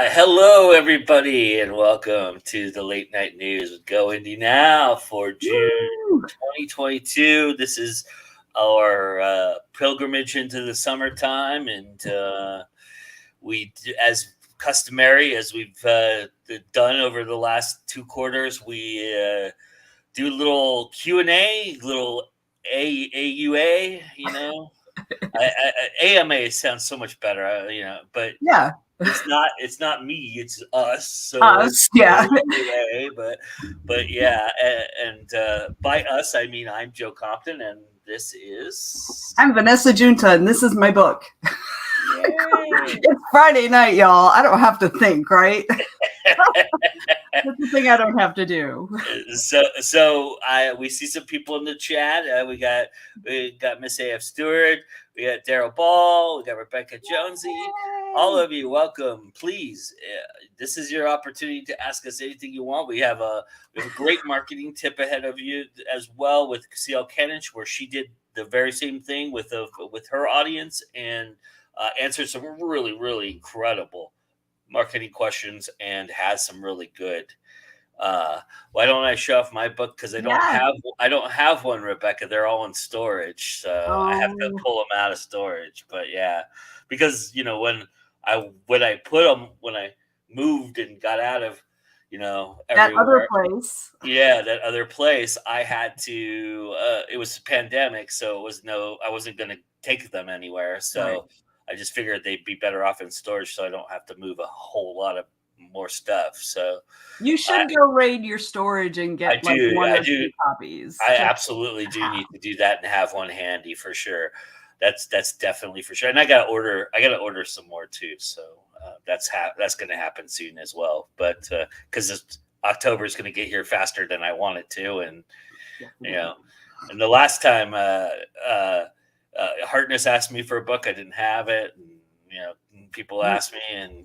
Hello everybody, and welcome to the Late Night News with Go Indie Now for June Woo! 2022. This is our pilgrimage into the summertime, and as customary, as we've done over the last two quarters, we do a little Q&A, little AUA, AMA sounds so much better, but Yeah, it's not me, it's us. So us. Yeah. anyway, but yeah, and by us I mean I'm Joe Compton, and this is I'm Venessa Giunta, and this is my book. Yay. It's Friday night, y'all. I don't have to think, right? That's the thing I don't have to do. We see some people in the chat. We got Miss A.F. Stewart, we got Daryl Ball, we got Rebecca Jonesy. All of you, welcome. Please, this is your opportunity to ask us anything you want. We have a great marketing tip ahead of you as well with CL Kennich, where she did the very same thing with her audience and answered some really, really incredible marketing questions and has some really good. Why don't I show off my book? Because I don't have one, Rebecca. They're all in storage, so I have to pull them out of storage. But yeah, because when I moved and got out of That other everywhere, place. that other place, I had to. It was a pandemic, so I wasn't going to take them anywhere. So Right. I just figured they'd be better off in storage, so I don't have to move a whole lot of more stuff. So You should go raid your storage and get one or two copies. I absolutely do need to do that and have one handy for sure. That's definitely for sure. And I gotta order some more too. So that's going to happen soon as well. But because October is going to get here faster than I want it to, and and the last time Hartness asked me for a book, I didn't have it. And, people ask me, and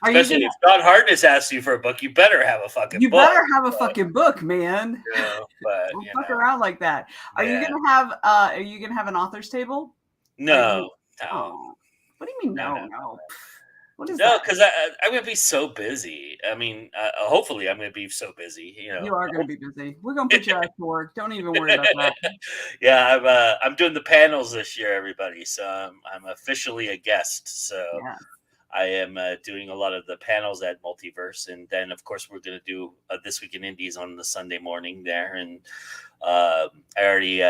especially if John Hartness asks you for a book, you better have a fucking book. You better have a fucking book, man. But don't fuck around like that. Are you gonna have an author's table? No. Oh, what do you mean? No. What is that? Because I'm going to be so busy. I mean, hopefully I'm going to be so busy. You are going to be busy. We're going to put you out to work. Don't even worry about that. Yeah, I'm doing the panels this year, everybody. So I'm officially a guest. So I am doing a lot of the panels at Multiverse. And then, of course, we're going to do This Week in Indies on the Sunday morning there. And I already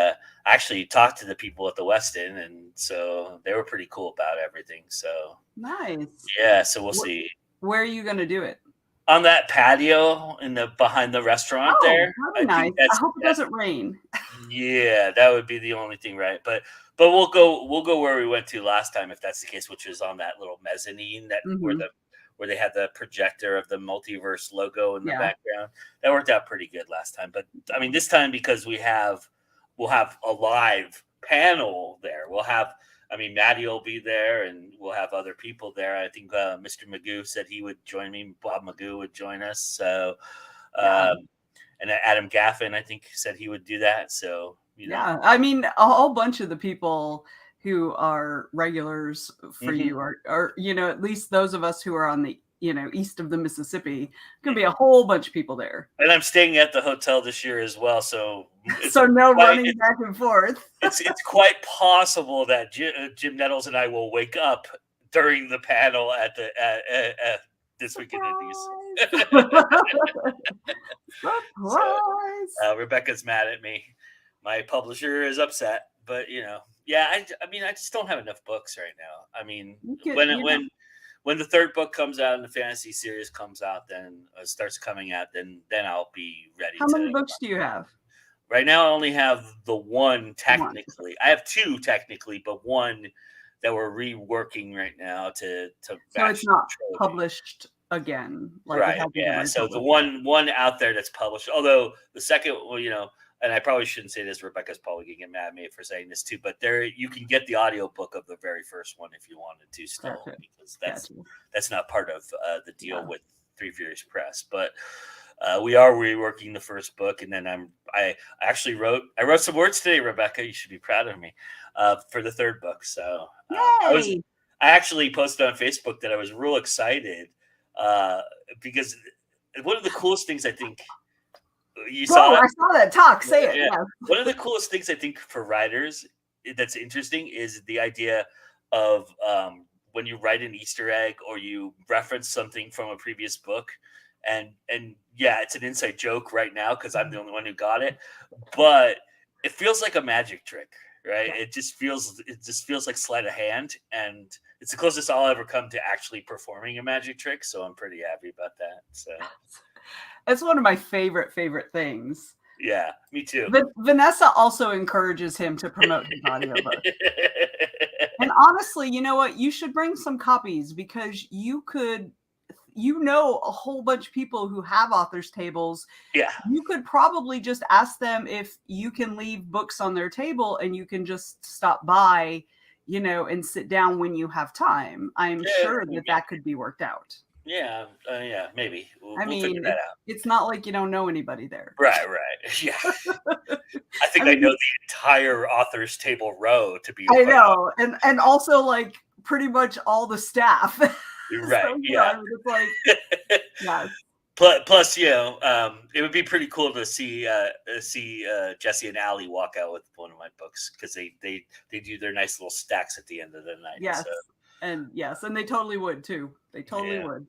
actually talked to the people at the West End, and so they were pretty cool about everything. So nice. Yeah, so we'll see. Where are you going to do it? On that patio behind the restaurant there. That'd be nice. I hope it doesn't rain. Yeah, that would be the only thing, right? But we'll go where we went to last time, if that's the case, which is on that little mezzanine where they had the projector of the Multiverse logo in the background. That worked out pretty good last time. But I mean, this time, because we'll have a live panel there. Maddie will be there, and we'll have other people there. I think Mr. Magoo said he would join me. Bob Magoo would join us. So, and Adam Gaffin, I think, said he would do that. So, Yeah, I mean, a whole bunch of the people who are regulars for you are, at least those of us who are on the, east of the Mississippi, going to be a whole bunch of people there. And I'm staying at the hotel this year as well. So no running back and forth. It's quite possible that Jim Nettles and I will wake up during the panel at This Week in Indies. So, Rebecca's mad at me. My publisher is upset, but I just don't have enough books right now. I mean, when the third book comes out and the fantasy series comes out, then starts coming out, then I'll be ready. How many books do you have? Right now, I only have the one technically. I have two technically, but one that we're reworking right now to. So it's not published again, right? Yeah. So the one out there that's published, although the second, and I probably shouldn't say this. Rebecca's probably gonna get mad at me for saying this too, but there you can get the audiobook of the very first one if you wanted to still, because that's not part of the deal with Three Furious Press, but. We are reworking the first book, and then I actually wrote some words today, Rebecca. You should be proud of me for the third book. So I I actually posted on Facebook that I was real excited because one of the coolest things I think you saw Whoa, it. I saw that. Talk, say it. Yeah. Yeah. One of the coolest things I think for writers that's interesting is the idea of when you write an Easter egg or you reference something from a previous book, and yeah, it's an inside joke right now because I'm the only one who got it, but it feels like a magic trick, right? Yeah. It just feels like sleight of hand, and it's the closest I'll ever come to actually performing a magic trick. So I'm pretty happy about that. So It's one of my favorite things. yeah, me too. But Venessa also encourages him to promote his audiobook. And honestly, you know what? You should bring some copies because you could, a whole bunch of people who have authors' tables. Yeah. You could probably just ask them if you can leave books on their table and you can just stop by, and sit down when you have time. I'm sure that that could be worked out. Yeah, yeah, maybe we'll, I we'll figure mean, that out. it's not like you don't know anybody there. Right, yeah. I think I I mean, know the entire authors table row to be I quite know, and also like pretty much all the staff. right. So Yeah. I mean, it's like, yes, Plus, it would be pretty cool to see Jesse and Allie walk out with one of my books because they do their nice little stacks at the end of the night. yes, So and they totally would too. They totally yeah. would.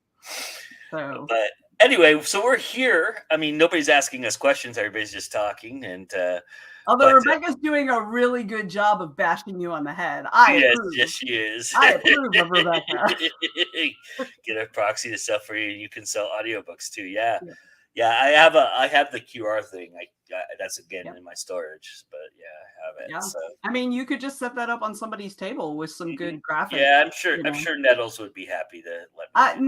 So, But anyway, so we're here. I mean, nobody's asking us questions. Everybody's just talking, and although but Rebecca's doing a really good job of bashing you on the head, I yes, approve. yes, she is. I approve of Rebecca. Get a proxy to sell for you, and you can sell audiobooks too. Yeah, Yeah. yeah. I have the QR thing. That's again in my storage, but yeah, I have it. Yeah, So I mean, you could just set that up on somebody's table with some good graphics. yeah, I'm sure. I'm sure Nettles would be happy to let me.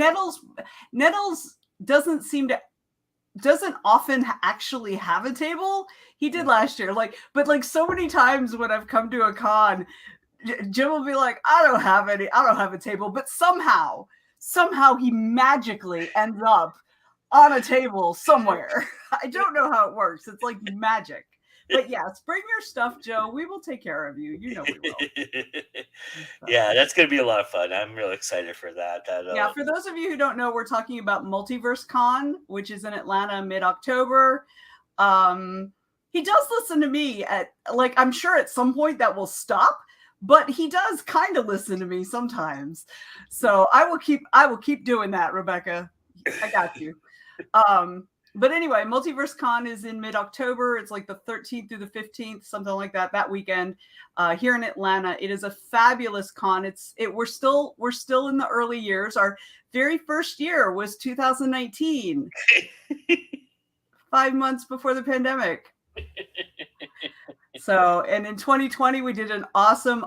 Nettles doesn't often actually have a table. He did last year, but so many times when I've come to a con, Jim will be like, I don't have a table, but somehow he magically ends up on a table somewhere. I don't know how it works. It's like magic. But yes, bring your stuff, Joe. We will take care of you. You know we will. Yeah, that's going to be a lot of fun. I'm really excited for that. Yeah, for those of you who don't know, we're talking about Multiverse Con, which is in Atlanta mid-October. He does listen to me I'm sure at some point that will stop, but he does kind of listen to me sometimes. So I will keep doing that, Rebecca. I got you. But anyway, Multiverse Con is in mid-October. It's like the 13th through the 15th, something like that weekend, here in Atlanta. It is a fabulous con. We're still in the early years. Our very first year was 2019, 5 months before the pandemic. So, and in 2020, we did an awesome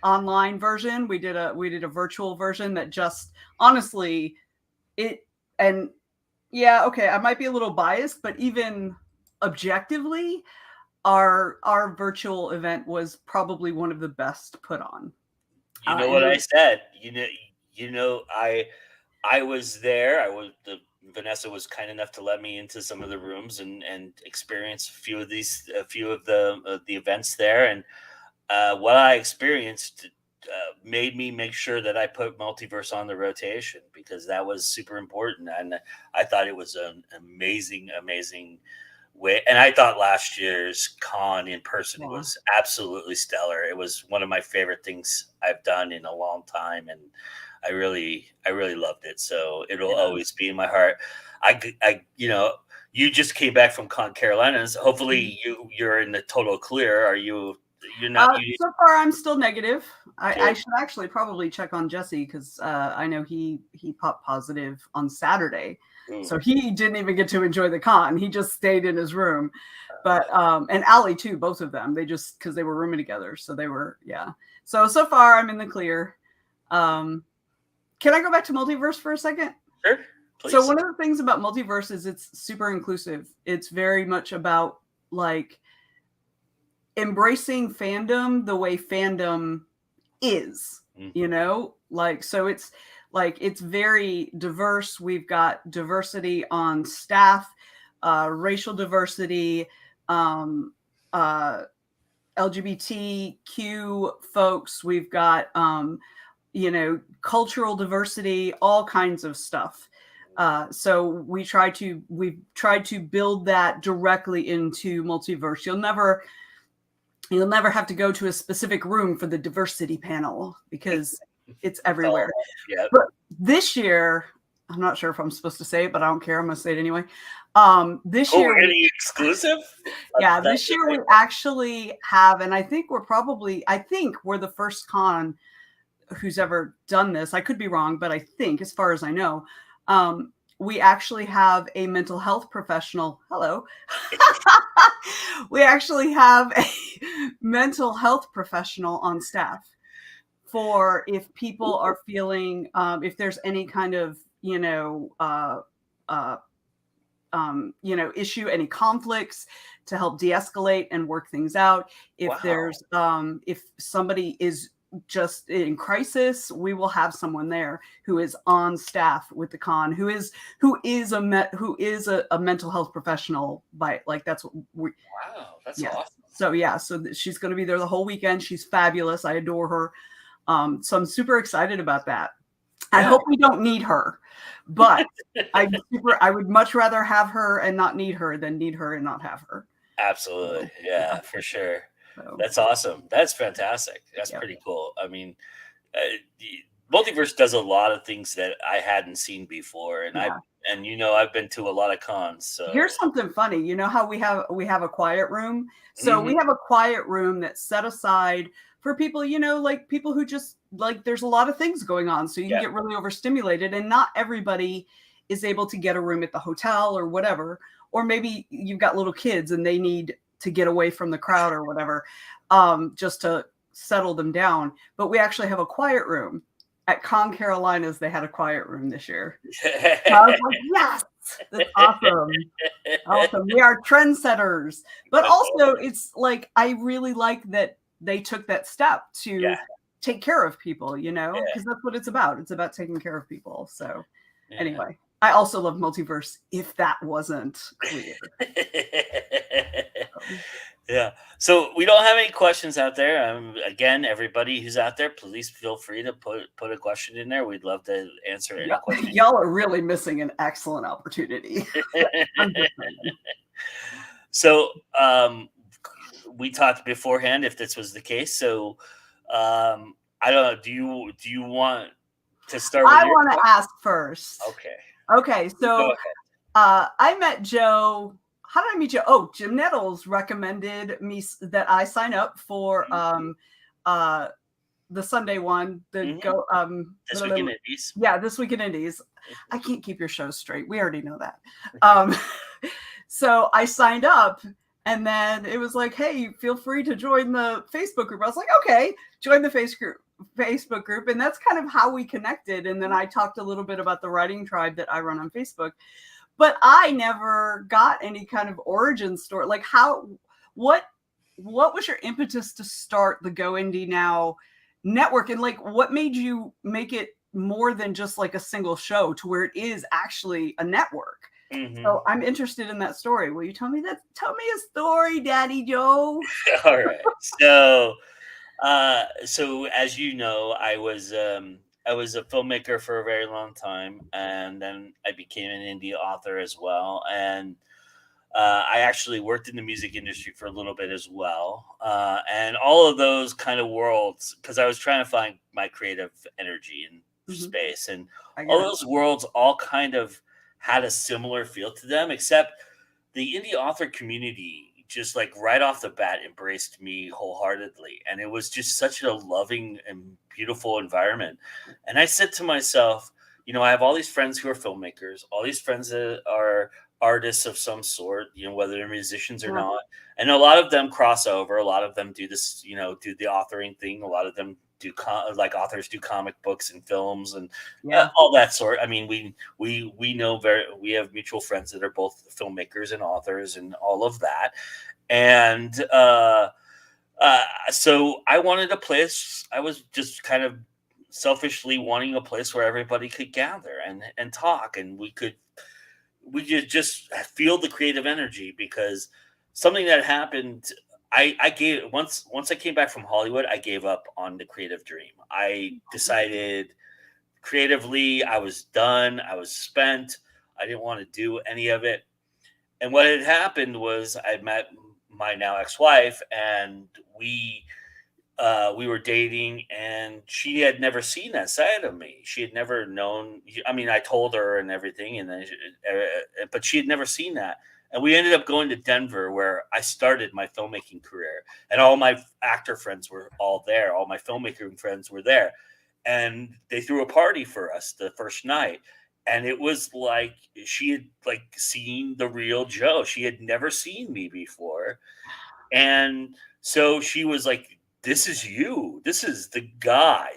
online version. We did a virtual version that just honestly yeah, okay, I might be a little biased, but even objectively, our virtual event was probably one of the best put on. You know what I said. I was there. Venessa was kind enough to let me into some of the rooms and experience a few of the events there, and what I experienced made me make sure that I put Multiverse on the rotation because that was super important, and I thought it was an amazing way. And I thought last year's con in person was absolutely stellar. It was one of my favorite things I've done in a long time, and I really loved it. So it'll always be in my heart. You just came back from Con Carolinas. Hopefully you're in the total clear. Are you? You're not. So far, I'm still negative. I should actually probably check on Jesse because I know he popped positive on Saturday, so he didn't even get to enjoy the con. He just stayed in his room. But and Allie too, both of them. They just because they were rooming together, so they were So far, I'm in the clear. Can I go back to Multiverse for a second? Sure. Please. So one of the things about Multiverse is it's super inclusive. It's very much about embracing fandom the way fandom is, so it's very diverse. We've got diversity on staff, racial diversity, LGBTQ folks. We've got cultural diversity, all kinds of stuff. So we've tried to build that directly into Multiverse. You'll never have to go to a specific room for the diversity panel because it's everywhere. Yep. But this year, I'm not sure if I'm supposed to say it, but I don't care. I'm going to say it anyway. This year, any exclusive? Yeah, this year we actually have, and I think we're the first con who's ever done this. I could be wrong, but I think, as far as I know, we actually have a mental health professional. Hello. We actually have a mental health professional on staff for if people are feeling, if there's any kind of, issue, any conflicts, to help de-escalate and work things out. If there's, if somebody is just in crisis, we will have someone there who is on staff with the con, who is a mental health professional. That's what we. Wow, that's awesome. So she's going to be there the whole weekend. She's fabulous. I adore her. So I'm super excited about that. Yeah. I hope we don't need her, but I would much rather have her and not need her than need her and not have her. Absolutely. Yeah, for sure. So, that's awesome. That's fantastic. That's pretty cool. I mean, Multiverse does a lot of things that I hadn't seen before, and I've been to a lot of cons. So here's something funny. You know how we have a quiet room? So we have a quiet room that's set aside for people, like people who just there's a lot of things going on. So you can get really overstimulated, and not everybody is able to get a room at the hotel or whatever. Or maybe you've got little kids and they need to get away from the crowd or whatever, just to settle them down. But we actually have a quiet room. At Con Carolinas, they had a quiet room this year. So I was like, yes, that's awesome. Awesome. We are trendsetters. But also, it's like, I really like that they took that step to take care of people, because that's what it's about. It's about taking care of people. So anyway, I also love Multiverse, if that wasn't clear. Yeah. So we don't have any questions out there. Again, everybody who's out there, please feel free to put a question in there. We'd love to answer any questions. Y'all are really missing an excellent opportunity. So we talked beforehand if this was the case. So I don't know. Do you want to start with I want to ask first. Okay. So I met Joe. How did I meet Joe? Oh, Jim Nettles recommended me that I sign up for the Sunday one. This Week in Indies. Yeah, This Week in Indies. I can't keep your show straight. We already know that. So I signed up, and then it was like, hey, feel free to join the Facebook group. I was like, okay, join the Facebook group. And that's kind of how we connected. And then I talked a little bit about the writing tribe that I run on Facebook. But I never got any kind of origin story. Like what was your impetus to start the Go Indie Now network? And what made you make it more than just like a single show to where it is actually a network? Mm-hmm. So I'm interested in that story. Will you tell me that? Tell me a story, Daddy Joe. All right. So as you know, I was a filmmaker for a very long time, and then I became an indie author as well. And I actually worked in the music industry for a little bit as well. And all of those kind of worlds, because I was trying to find my creative energy in space. And all those worlds all kind of had a similar feel to them, except the indie author community just right off the bat embraced me wholeheartedly. And it was just such a loving and beautiful environment. And I said to myself, I have all these friends who are filmmakers, all these friends that are artists of some sort, whether they're musicians or not. And a lot of them cross over. A lot of them do this, do the authoring thing. A lot of them do authors do comic books and films and all that sort. I mean, we know we have mutual friends that are both filmmakers and authors and all of that. And so I wanted a place. I was just kind of selfishly wanting a place where everybody could gather and talk, and we could just feel the creative energy, because something that happened I gave once I came back from Hollywood, I gave up on the creative dream. I decided creatively I was done. I was spent. I didn't want to do any of it. And what had happened was I met my now ex-wife, and we were dating, and she had never seen that side of me. She had never known. I mean, I told her and everything, and then, but she had never seen that. And we ended up going to Denver, where I started my filmmaking career, and all my actor friends were all there. All my filmmaking friends were there, and they threw a party for us the first night. And it was like she had like seen the real Joe. She had never seen me before, and so she was like, "This is you. This is the guy."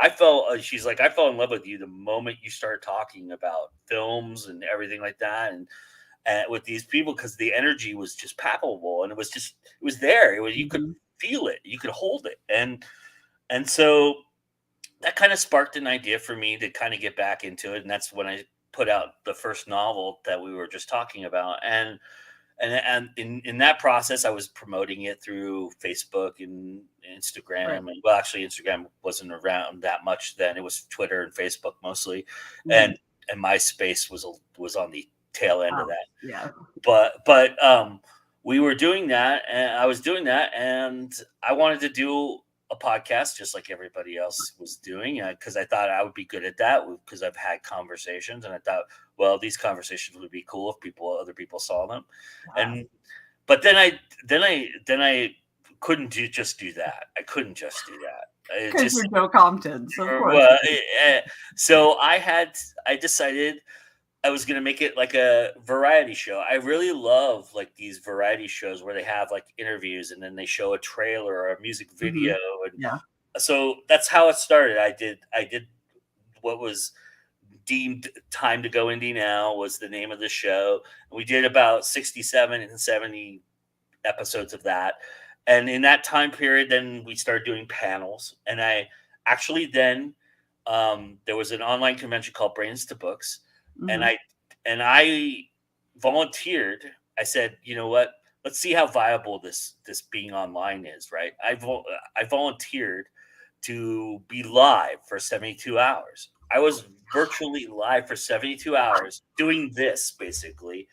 I felt. She's like, "I fell in love with you the moment you started talking about films and everything like that, and with these people, because the energy was just palpable, and it was there. It was you could Mhm. feel it, you could hold it, and so that kind of sparked an idea for me to kind of get back into it, and that's when I put out the first novel that we were just talking about, and in that process, I was promoting it through Facebook and Instagram, Right. and well, actually, Instagram wasn't around that much then. It was Twitter and Facebook mostly, Mhm. and MySpace was on the tail end of Oh, that. yeah. But we were doing that, and I was doing that, and I wanted to do a podcast just like everybody else was doing, because I thought I would be good at that because I've had conversations, and I thought, well, these conversations would be cool if other people saw them, Yeah. and but then I couldn't just do that. I couldn't just do that. It 'Cause just you're Joe Compton, so of course. well, so I decided I was gonna make it like a variety show. I really love like these variety shows where they have like interviews, and then they show a trailer or a music video, Mhm. and Yeah. so that's how it started. I did what was deemed Time to Go Indie Now was the name of the show. We did about 67 and 70 episodes of that. And in that time period, then we started doing panels. And I actually then there was an online convention called Brains to Books, and Mhm. I volunteered. I said, you know what? Let's see how viable this being online is. Right? I volunteered to be live for 72 hours. I was virtually live for 72 hours doing this basically,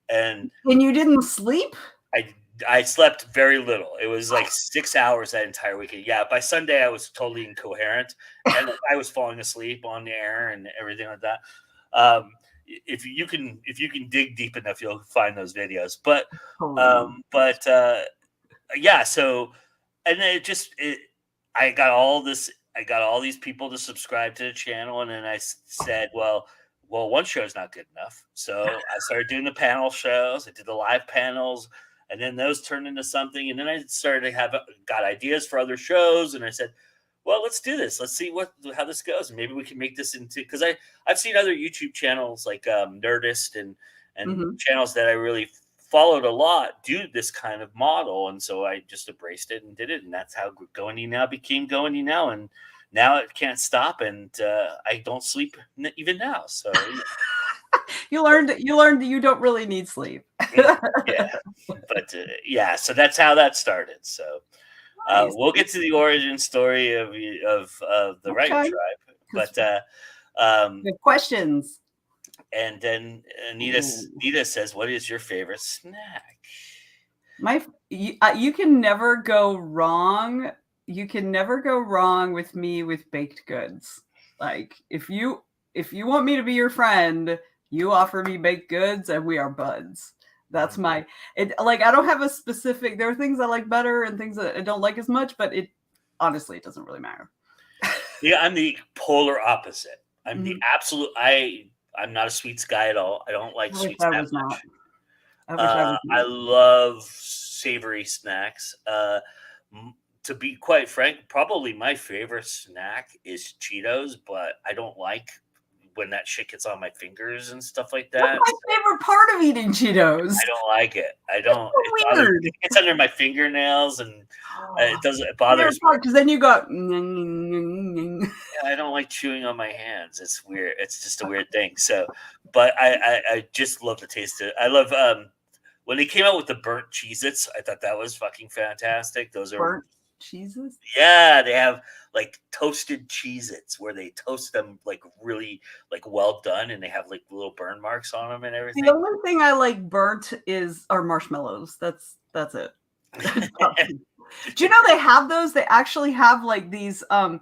and And you didn't sleep? I I slept very little. It was like 6 hours that entire weekend. Yeah, by Sunday, I was totally incoherent, and I was falling asleep on the air and everything like that. Um, if you can dig deep enough, you'll find those videos. But Totally. um, but uh, yeah, so and then I got all this. I got all these people to subscribe to the channel, and then said, well, one show is not good enough. So I started doing the panel shows. I did the live panels, and then those turned into something. And then I started to got ideas for other shows, and I said, well, let's do this. Let's see how this goes, and maybe we can make this into because I've seen other YouTube channels like Nerdist and Mhm. channels that I really followed a lot do this kind of model, and so I just embraced it and did it, and that's how Go Indie Now became Go Indie Now, and now it can't stop, and I don't sleep even now. So You learned that you don't really need sleep. yeah, but yeah, so that's how that started. So Nice. we'll get to the origin story of the Writing Okay. Tribe, 'Cause um, we have questions. and then Ooh. Nita says, "What is your favorite snack?" You can never go wrong. You can never go wrong with me with baked goods. Like if you want me to be your friend, you offer me baked goods and we are buds. That's Mhm. my it like I don't have a specific there are things I like better and things that I don't like as much, but it honestly it doesn't really matter. Yeah, I'm the polar opposite. I'm the Mhm. absolute. I'm not a sweets guy at all. I don't like I wish sweets I that was not. much. I wish I was I not. love savory snacks. M- to be quite frank, probably my favorite snack is Cheetos, but I don't like when that shit gets on my fingers and stuff like That's that. my favorite part of eating Cheetos. I don't like it. I It's don't. It so bothers. weird. It gets under my fingernails, and it doesn't. It bothers Favorite me. part because then you go. Yeah, I don't like chewing on my hands. It's weird. It's just a weird thing. So, but I just love the taste of. I love when they came out with the burnt Cheez-Its, I thought that was fucking fantastic. Those are Burnt cheeses. yeah, they have like toasted Cheez-Its where they toast them like really like well done, and they have like little burn marks on them and The everything. only thing I like burnt are marshmallows. That's it. Do you know they have those? They actually have like these. I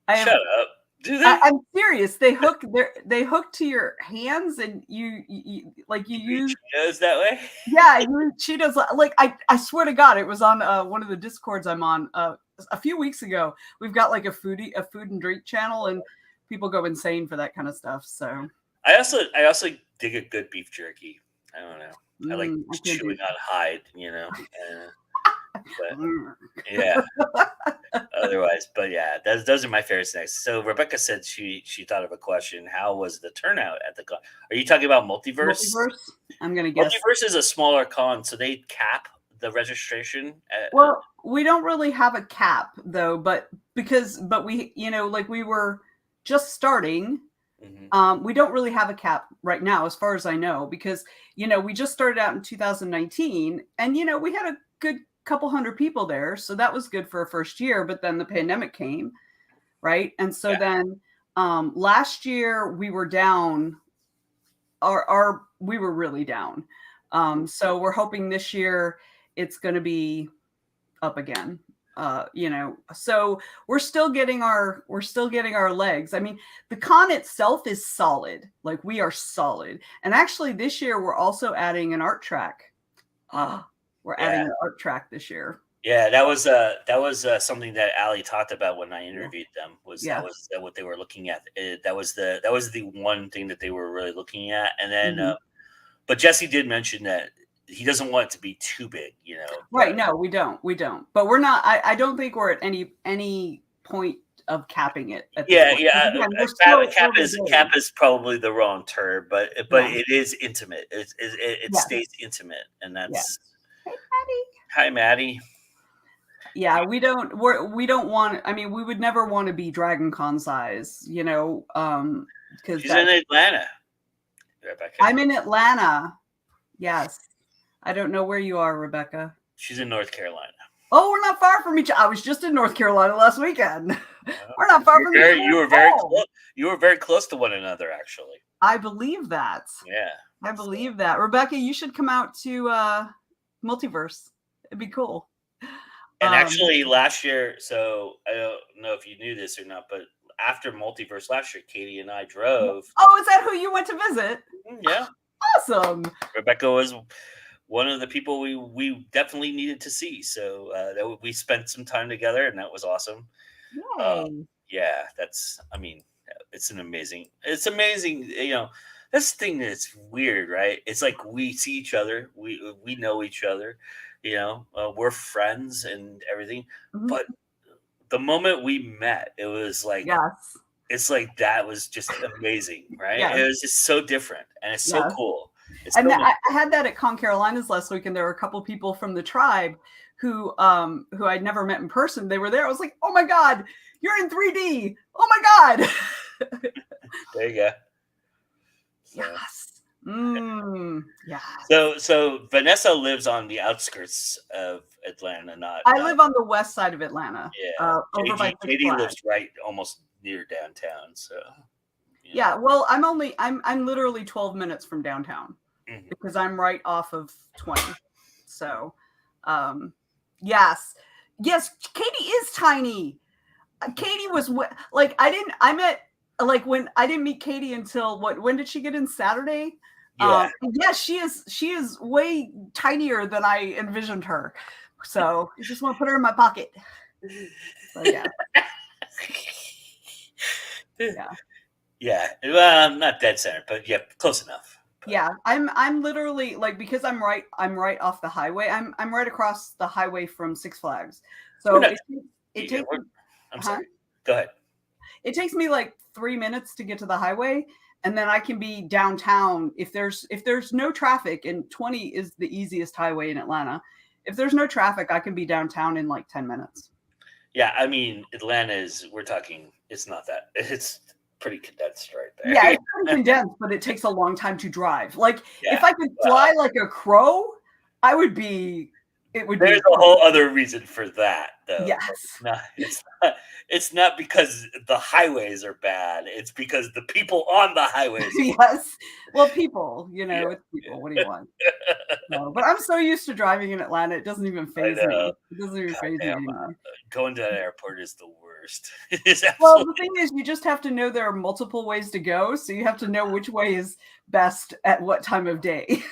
have, Shut up. Do they? I'm serious. They hook to your hands, and you use Cheetos that way? yeah, you use Cheetos. Like I swear to God, it was on one of the Discords I'm on a few weeks ago. We've got like a food and drink channel, and people go insane for that kind of stuff. So I also dig a good beef jerky. I don't know. I like I can't chewing do on hide, you know. But yeah. Otherwise, but yeah, those are my favorite snacks. So Rebecca said she thought of a question. How was the turnout at the con? Are you talking about Multiverse? Multiverse. I'm gonna guess. Multiverse is a smaller con, so they cap the registration. Well, we don't really have a cap though, but we, like we were just starting. Mm-hmm. We don't really have a cap right now, as far as I know, because we just started out in 2019, and we had a good couple hundred people there, so that was good for a first year. But then the pandemic came, right? And so then last year we were down. We were really down. So we're hoping this year it's going to be up again. So we're still getting our legs. I mean, the con itself is solid. Like, we are solid. And actually this year we're also adding an art track. We're adding an art track this year. Yeah, that was something that Ali talked about when I interviewed them. That was what they were looking at. That was the one thing that they were really looking at. And then, but Jesse did mention that he doesn't want it to be too big, Right? No, we don't. But we're not. I don't think we're at any point of capping it. Cap is probably the wrong term, but it is intimate. It stays intimate, and that's. Hey, Maddie. Hi, Maddie. Yeah, we don't want. I mean, we would never want to be Dragon Con size, because she's in Atlanta. Rebecca. I'm in Atlanta. Yes, I don't know where you are, Rebecca. She's in North Carolina. Oh, we're not far from each other. I was just in North Carolina last weekend. We're not far from each other. You were very close. You were very close to one another, actually. I believe that. Yeah, I believe that. Rebecca, you should come out to Multiverse. It'd be cool. And actually, last year, so I don't know if you knew this or not, but after Multiverse last year, Katie and I drove. Oh, is that who you went to visit? Yeah. Awesome. Rebecca was one of the people we definitely needed to see. So we spent some time together, and that was awesome. Yeah, it's amazing. That's the thing that's weird, right? It's like we see each other, we know each other, we're friends and everything. But the moment we met, it was like, it's like that was just amazing, right? It was just so different, and it's so cool. I had that at Con Carolinas last week, and there were a couple people from the tribe who I'd never met in person. They were there. I was like, oh my God, you're in 3D. Oh my God. There you go. Yes. So Venessa lives on the outskirts of Atlanta. I live on the west side of Atlanta. Yeah. Over by Katie lives right almost near downtown. So. Yeah. Well, I'm literally 12 minutes from downtown because I'm right off of 20. So, yes. Katie is tiny. Katie was like, when I didn't meet Katie until when did she get in Saturday? Yeah. She is way tinier than I envisioned her. So I just want to put her in my pocket. So, yeah. Yeah. Well, not dead center, but yeah, close enough. Yeah, I'm literally like, because I'm right off the highway. I'm right across the highway from Six Flags. So it takes. I'm sorry. Go ahead. It takes me like 3 minutes to get to the highway, and then I can be downtown if there's no traffic. And 20 is the easiest highway in Atlanta. If there's no traffic, I can be downtown in like 10 minutes. Yeah, I mean, Atlanta it's not that. It's pretty condensed right there. Yeah, it's pretty condensed, but it takes a long time to drive. Like, if I could fly like a crow, I would be. It would There's be. a whole other reason for that, though. Yes. It's not. It's not because the highways are bad. It's because the people on the highways. Yes. Well, people. Yeah, It's people. What do you want? No, but I'm so used to driving in Atlanta, it doesn't even I phase know. me. It doesn't even God phase me damn, anymore. going to that airport is the worst. It's Well, the absolutely. thing is, you just have to know there are multiple ways to go, so you have to know which way is best at what time of day.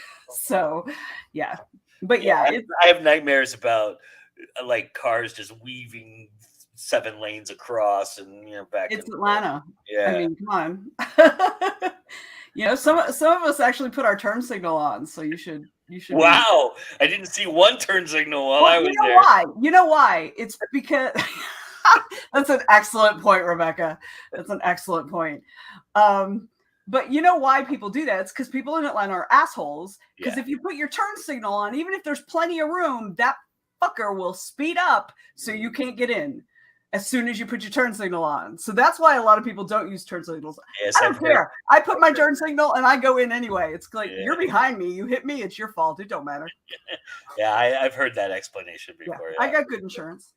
So, yeah. But Yeah, yeah, it's I have nightmares about like cars just weaving 7 lanes across and back and it's forth. Atlanta. I Yeah. mean, come on. Some of us actually put our turn signal on, so you should be. Wow, I didn't see one turn signal while Well, I you was know there. why? You know why? It's because that's an excellent point, Rebecca. That's an excellent point. But you know why people do that? It's because people in Atlanta are assholes. Because Yeah. if you put your turn signal on, even if there's plenty of room, that fucker will speed up so you can't get in as soon as you put your turn signal on. So that's why a lot of people don't use turn signals. Yes, I I've don't heard. care. I put my turn signal and I go in anyway. It's like, Yeah, you're behind me. You hit me. It's your fault. It don't matter. yeah, I've heard that explanation Yeah. before. I Yeah. got good insurance.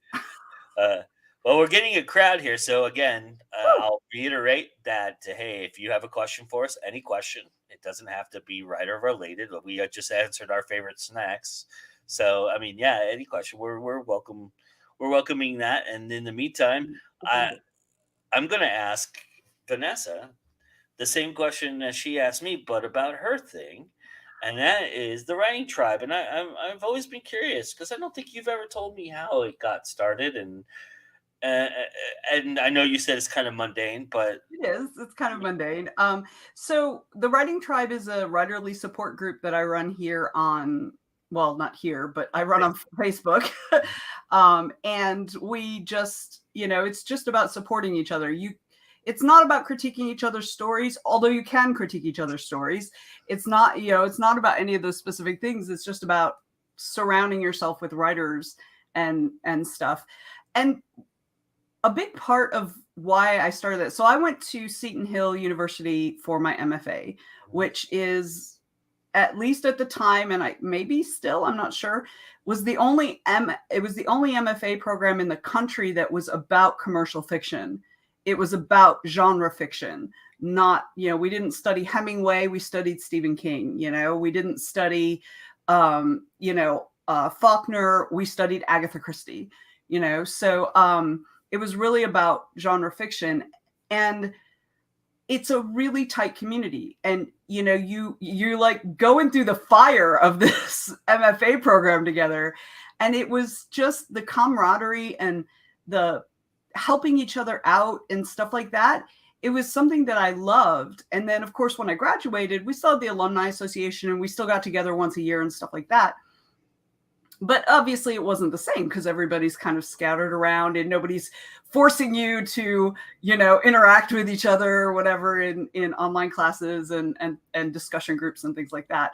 Well, we're getting a crowd here, so again, Woo. I'll reiterate that. Hey, if you have a question for us, any question, it doesn't have to be right or related. But we just answered our favorite snacks, so I mean, yeah, any question, we're welcome. We're welcoming that, and in the meantime, I Offended. I'm gonna ask Vanessa the same question as she asked me, but about her thing, and that is the writing tribe. And I've always been curious because I don't think you've ever told me how it got started, uh, and I know you said it's kind of mundane, but It is. It's kind of mundane. So the Writing Tribe is a writerly support group that I run here on, well, not here, but I run on Facebook. And we just, it's just about supporting each other. It's not about critiquing each other's stories, although you can critique each other's stories. It's not, it's not about any of those specific things. It's just about surrounding yourself with writers and stuff. And a big part of why I started that. So I went to Seton Hill University for my MFA, which is, at least at the time, and I maybe still, I'm not sure, was the only it was the only MFA program in the country that was about commercial fiction. It was about genre fiction. Not, we didn't study Hemingway, we studied Stephen King, we didn't study Faulkner, we studied Agatha Christie, so it was really about genre fiction. And it's a really tight community, and you're like going through the fire of this MFA program together, and it was just the camaraderie and the helping each other out and stuff like that. It was something that I loved. And then of course when I graduated, we still had the alumni association and we still got together once a year and stuff like that. But obviously it wasn't the same because everybody's kind of scattered around and nobody's forcing you to, interact with each other or whatever in online classes and discussion groups and things like that.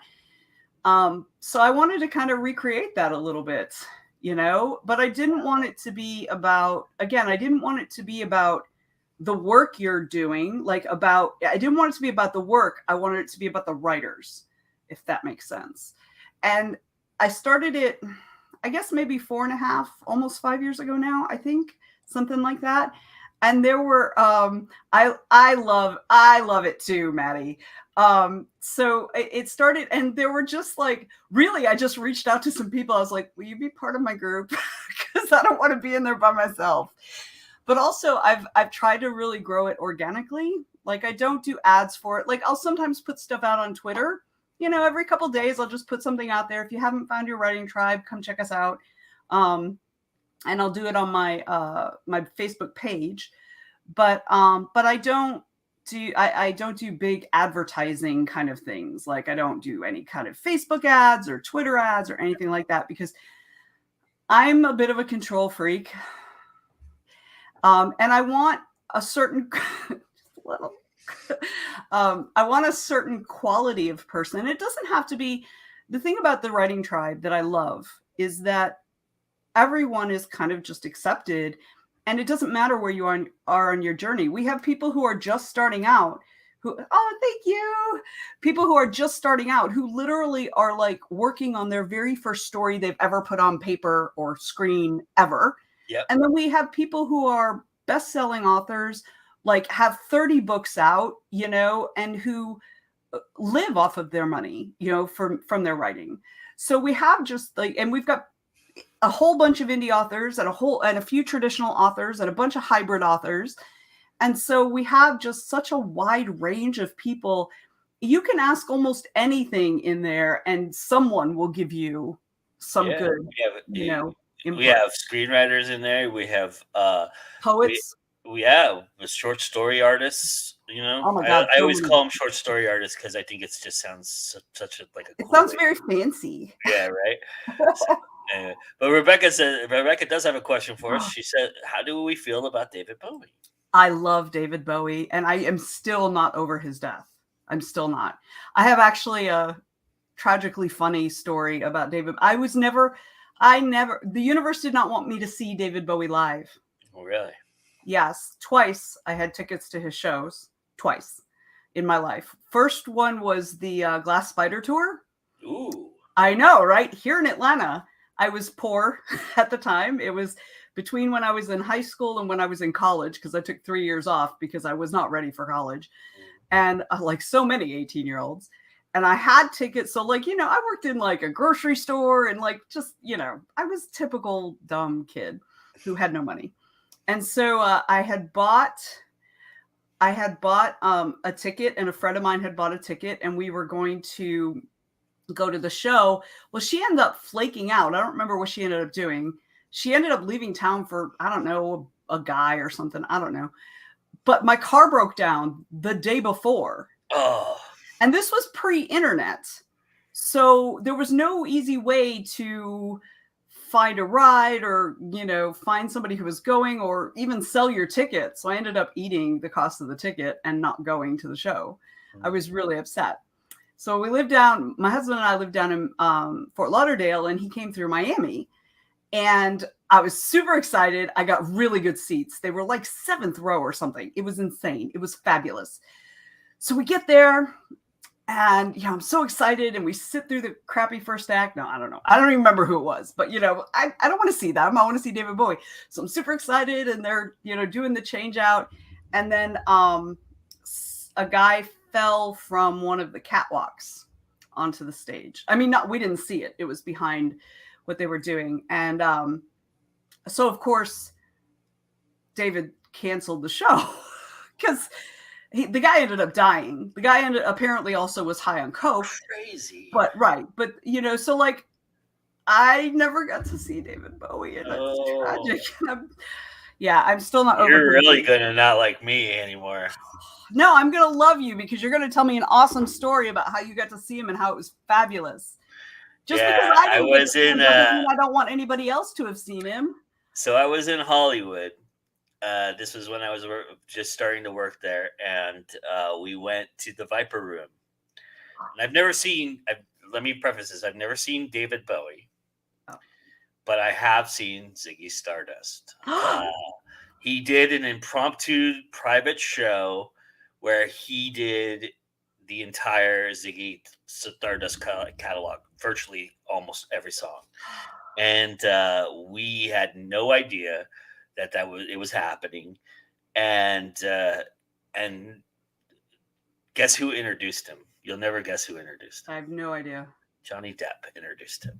So I wanted to kind of recreate that a little bit, but I didn't want it to be about, again, I didn't want it to be about the work you're doing, I didn't want it to be about the work. I wanted it to be about the writers, if that makes sense. And I started it, I guess maybe 4.5, almost 5 years ago now, I think, something like that. And there were, I love it too, Maddie. So it started, and there were just really, I just reached out to some people. I was like, will you be part of my group? Because I don't want to be in there by myself. But also I've tried to really grow it organically. I don't do ads for it. I'll sometimes put stuff out on Twitter. Every couple of days, I'll just put something out there. If you haven't found your writing tribe, come check us out. And I'll do it on my my Facebook page. But I don't do big advertising kind of things. I don't do any kind of Facebook ads or Twitter ads or anything like that because I'm a bit of a control freak. And I want a certain little I want a certain quality of person. It doesn't have to be. The thing about the writing tribe that I love is that everyone is kind of just accepted, and it doesn't matter where you are on your journey. We have people who are just starting out Thank you. People who are just starting out, who literally are like working on their very first story they've ever put on paper or screen ever. Yep. And then we have people who are best-selling authors, like have 30 books out, and who live off of their money, from their writing. So we have just like, and we've got a whole bunch of indie authors and a few traditional authors and a bunch of hybrid authors. And so we have just such a wide range of people. You can ask almost anything in there and someone will give you some good, we input. have screenwriters in there. We have Poets. we have short story artists. Oh my God, I so always many. call them short story artists because I think it just sounds such a like a It cool sounds way. very fancy. Yeah, right. So, but Rebecca does have a question for us. She said, "How do we feel about David Bowie?" I love David Bowie, and I am still not over his death. I'm still not. I have actually a tragically funny story about David. The universe did not want me to see David Bowie live. Oh, really? Yes, twice I had tickets to his shows, twice in my life. First one was the Glass Spider Tour. Ooh. I know, right? Here in Atlanta. I was poor at the time. It was between when I was in high school and when I was in college, because I took 3 years off because I was not ready for college. And like so many 18-year-olds. And I had tickets. So like, I worked in like a grocery store and like just, I was typical dumb kid who had no money. And so I had bought a ticket, and a friend of mine had bought a ticket, and we were going to go to the show. Well, she ended up flaking out. I don't remember what she ended up doing. She ended up leaving town for, I don't know, a guy or something. I don't know. But my car broke down the day before. Oh. And this was pre-internet. So there was no easy way to find a ride or, find somebody who was going or even sell your ticket. So I ended up eating the cost of the ticket and not going to the show. I was really upset. So my husband and I lived down in Fort Lauderdale, and he came through Miami. And I was super excited. I got really good seats. They were like 7th row or something. It was insane. It was fabulous. So we get there, and I'm so excited, and we sit through the crappy first act. No, I don't know. I don't even remember who it was, but I don't want to see them. I want to see David Bowie. So I'm super excited, and they're doing the change out, and then a guy fell from one of the catwalks onto the stage. I mean, we didn't see it. It was behind what they were doing. And so of course, David canceled the show because the guy ended up dying. The guy apparently also was high on coke. Crazy. But so like, I never got to see David Bowie, and that's tragic. I'm still not over. You're really gonna not like me anymore. No, I'm gonna love you because you're gonna tell me an awesome story about how you got to see him and how it was fabulous. Just because I didn't get to see him doesn't mean I don't want anybody else to have seen him. So I was in Hollywood. This was when I was just starting to work there, and we went to the Viper Room. And I've never seen. Let me preface this: I've never seen David Bowie, but I have seen Ziggy Stardust. He did an impromptu private show where he did the entire Ziggy Stardust catalog, virtually almost every song, and we had no idea that it was happening, and guess who introduced him? You'll never guess who introduced him. I have no idea. Johnny Depp introduced him.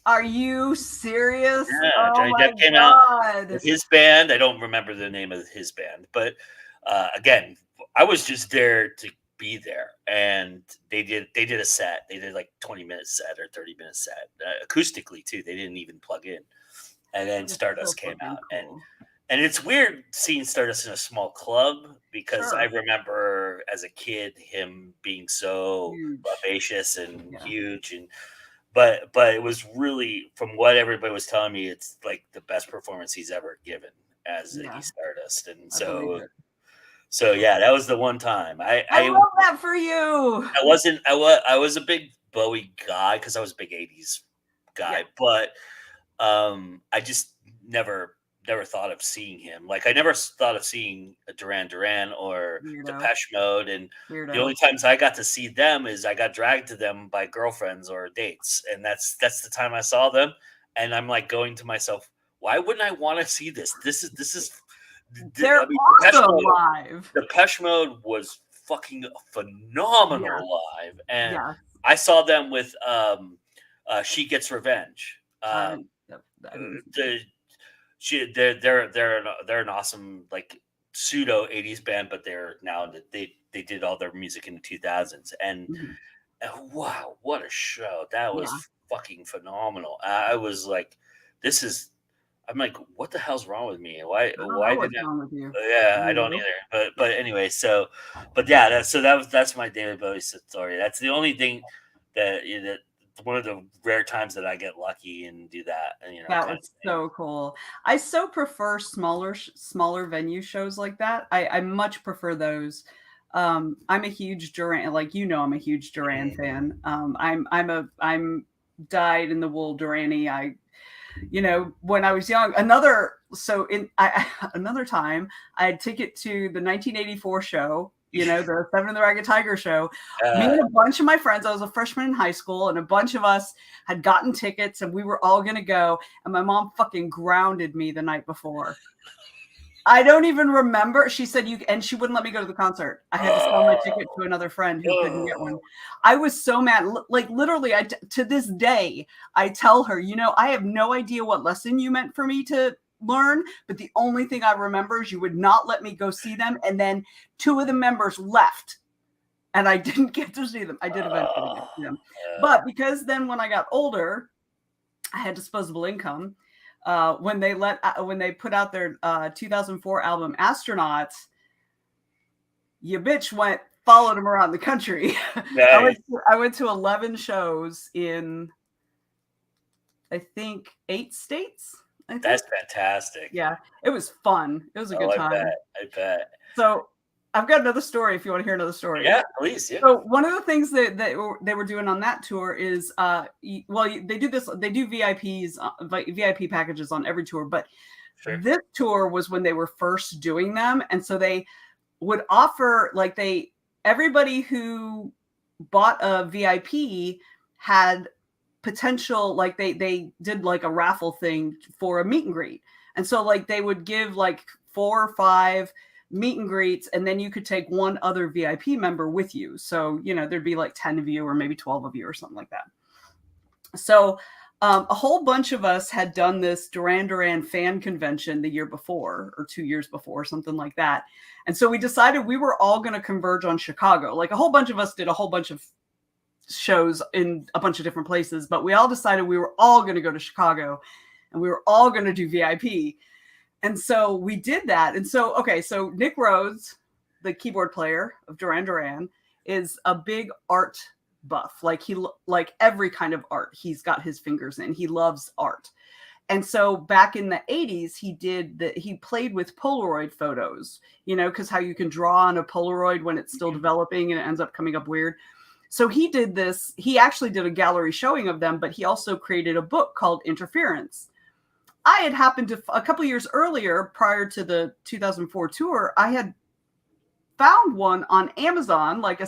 Are you serious? Yeah, Johnny Depp came out with his band. I don't remember the name of his band, but again, I was just there to be there, and they did a set. They did like 20-minute set or 30-minute set, acoustically too. They didn't even plug in, and then Stardust came out, cool. and it's weird seeing Stardust in a small club because I remember as a kid him being so vivacious and huge, and but it was really, from what everybody was telling me, it's like the best performance he's ever given as Ziggy Stardust, and so yeah, that was the one time. I love that for you. I was a big Bowie guy because I was a big 80s guy, but I just never never thought of seeing him. Like I never thought of seeing a Duran Duran or Weirdo. Depeche Mode, and the Weirdo. only times I got to see them is I got dragged to them by girlfriends or dates, and that's the time I saw them. And I'm like going to myself, why wouldn't I want to see this? They're I mean, awesome live. Depeche Mode was fucking Yeah. phenomenal live, and Yeah. I saw them with She Gets Revenge. I didn't see The they're an awesome like pseudo 80s band, but they're now they did all their music in the 2000s, and Mhm. wow, what a show. That was Yeah. fucking phenomenal. I was like, this is I'm like, what the hell's wrong with me? Why I don't know didn't what's wrong with you. yeah, I don't Weirdo. either. But anyway, so but yeah, that's my David Bowie story. That's the only thing that one of the rare times that I get lucky and do that, and That kind of was thing. so cool. I so prefer smaller venue shows like that. I much prefer those. I'm a huge Duran, like I'm a huge Duran Mhm. fan. I'm dyed in the wool Duranie. When I was young, another time I had ticket to the 1984 show, the Seven and the Ragged Tiger show. Me Uh, and a bunch of my friends, I was a freshman in high school, and a bunch of us had gotten tickets, and we were all going to go, and my mom fucking grounded me the night before. I don't even remember. She said and she wouldn't let me go to the concert. I had to sell my ticket to another friend who couldn't get one. oh, I was so mad. Like literally, to this day, I tell her, I have no idea what lesson you meant for me to learn, but the only thing I remember is you would not let me go see them, and then two of the members left, and I didn't get to see them. I did eventually get to see them, but because then when I got older, I had disposable income. When they put out their 2004 album Astronauts, your bitch followed them around the country. nice. I went to 11 shows in, I think, 8 states. I think. That's fantastic. Yeah, it was fun. It was a good Oh, I bet. time. I bet. So I've got another story if you want to hear another story. Yeah, please. Yeah. So one of the things that they were doing on that tour is, they do this. They do VIP packages on every tour, but Sure. this tour was when they were first doing them, and so they would offer everybody who bought a VIP had potential, like they did like a raffle thing for a meet and greet, and so they would give 4 or 5 meet and greets, and then you could take one other VIP member with you. So there'd be 10 of you or maybe 12 of you or something like that. So a whole bunch of us had done this Duran Duran fan convention the year before or 2 years before, something like that. And so we decided we were all going to converge on Chicago. A whole bunch of us did a whole bunch of shows in a bunch of different places, but we all decided we were all going to go to Chicago, and we were all going to do VIP. And so we did that. And so, so Nick Rhodes, the keyboard player of Duran Duran, is a big art buff. Like every kind of art he's got his fingers in. He loves art. And so back in the 80s, he played with Polaroid photos, because how you can draw on a Polaroid when it's still developing and it ends up coming up weird. So he did this. He actually did a gallery showing of them, but he also created a book called Interference. I had happened to, a couple years earlier, prior to the 2004 tour, I had found one on Amazon, like a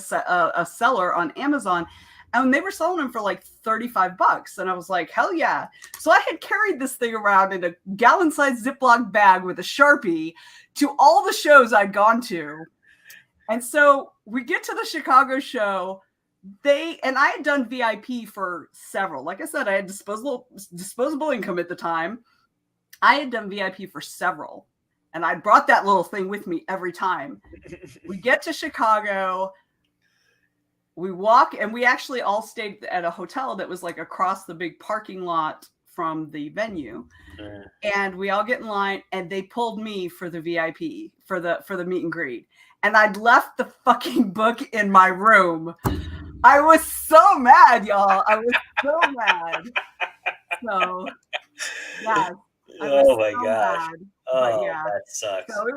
seller on Amazon, and they were selling them for $35. And I was like, hell yeah. So I had carried this thing around in a gallon-sized Ziploc bag with a Sharpie to all the shows I'd gone to. And so we get to the Chicago show. And I had done VIP for several. Like I said, I had disposable income at the time. I had done VIP for several, and I brought that little thing with me every time. We get to Chicago, we walk, and we actually all stayed at a hotel that was across the big parking lot from the venue. And we all get in line, and they pulled me for the VIP, for the meet and greet. And I'd left the fucking book in my room. I was so mad, y'all. I was so mad. So, yeah. Oh my gosh. Mad, Oh, yeah. that sucks. So it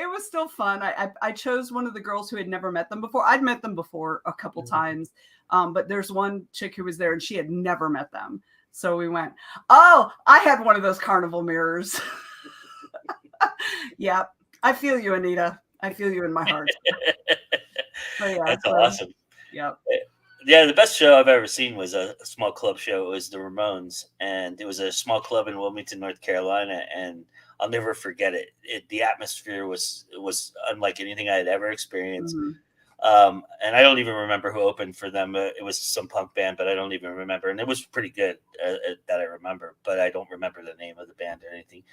was still fun. I chose one of the girls who had never met them before. I'd met them before a couple times, but there's one chick who was there and she had never met them. So we went, oh, I had one of those carnival mirrors. Yeah, I feel you, Anita. I feel you in my heart. So yeah, That's so awesome. yep. Yeah, the best show I've ever seen was a small club show. It was the Ramones, and it was a small club in Wilmington, North Carolina, and I'll never forget it. The atmosphere was unlike anything I had ever experienced. Mhm. And I don't even remember who opened for them. It was some punk band, but I don't even remember. And it was pretty good that I remember, but I don't remember the name of the band or anything.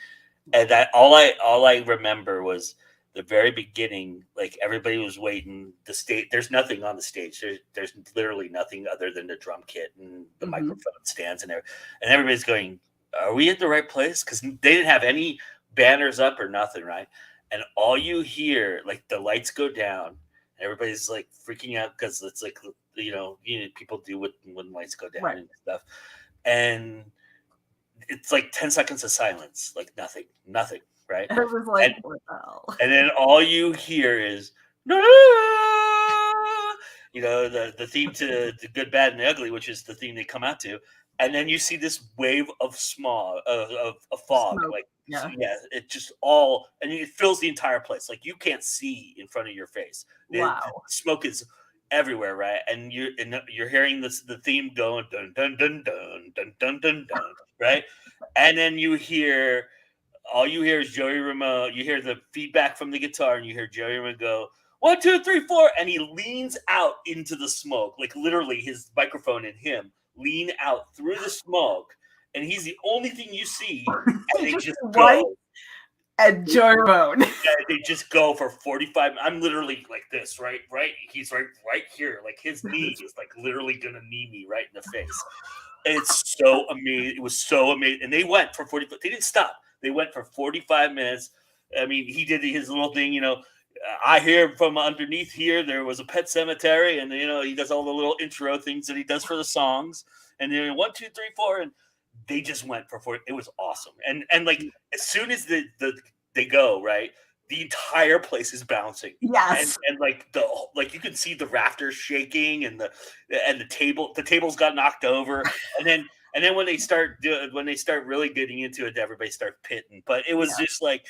And that all I remember was the very beginning. Like everybody was waiting. The stage, there's nothing on the stage. There's literally nothing other than the drum kit and the Mhm. microphone stands in there, and everybody's going, "Are we at the right place?" Because they didn't have any banners up or nothing, right? And all you hear, like the lights go down, everybody's like freaking out because it's like people do when lights go down Right. and stuff, and it's like 10 seconds of silence, like nothing, right? And it was like, And what the hell? and then all you hear is the theme to the Good, Bad, and the Ugly, which is the theme they come out to, and then you see this wave of smog of fog, Smoke. like Yeah. yeah, it just all and it fills the entire place, like you can't see in front of your face. The Wow. smoke is everywhere, right? And you're hearing the theme going dun dun dun dun dun dun dun dun, right? And then all you hear is Joey Ramone. You hear the feedback from the guitar, and you hear Joey Ramone go 1, 2, 3, 4, and he leans out into the smoke, like literally his microphone and him lean out through the smoke, and he's the only thing you see, and They they just just white go. and Joy Ramone. They just go for 45. I'm literally like this, right? Right. He's right here. Like his knee is like literally gonna knee me right in the face. It's so amazing. It was so amazing. And they went for 40. They didn't stop. They went for 45 minutes. I mean, he did his little thing, I hear from underneath here there was a pet cemetery, and he does all the little intro things that he does for the songs. And then 1, 2, 3, 4, and they just went for 40. It was awesome. And like as soon as they go, right, the entire place is bouncing. And Yes. and like you can see the rafters shaking, and the tables got knocked over, and then when they start really getting into it, everybody starts pitting. But it was Yeah. just like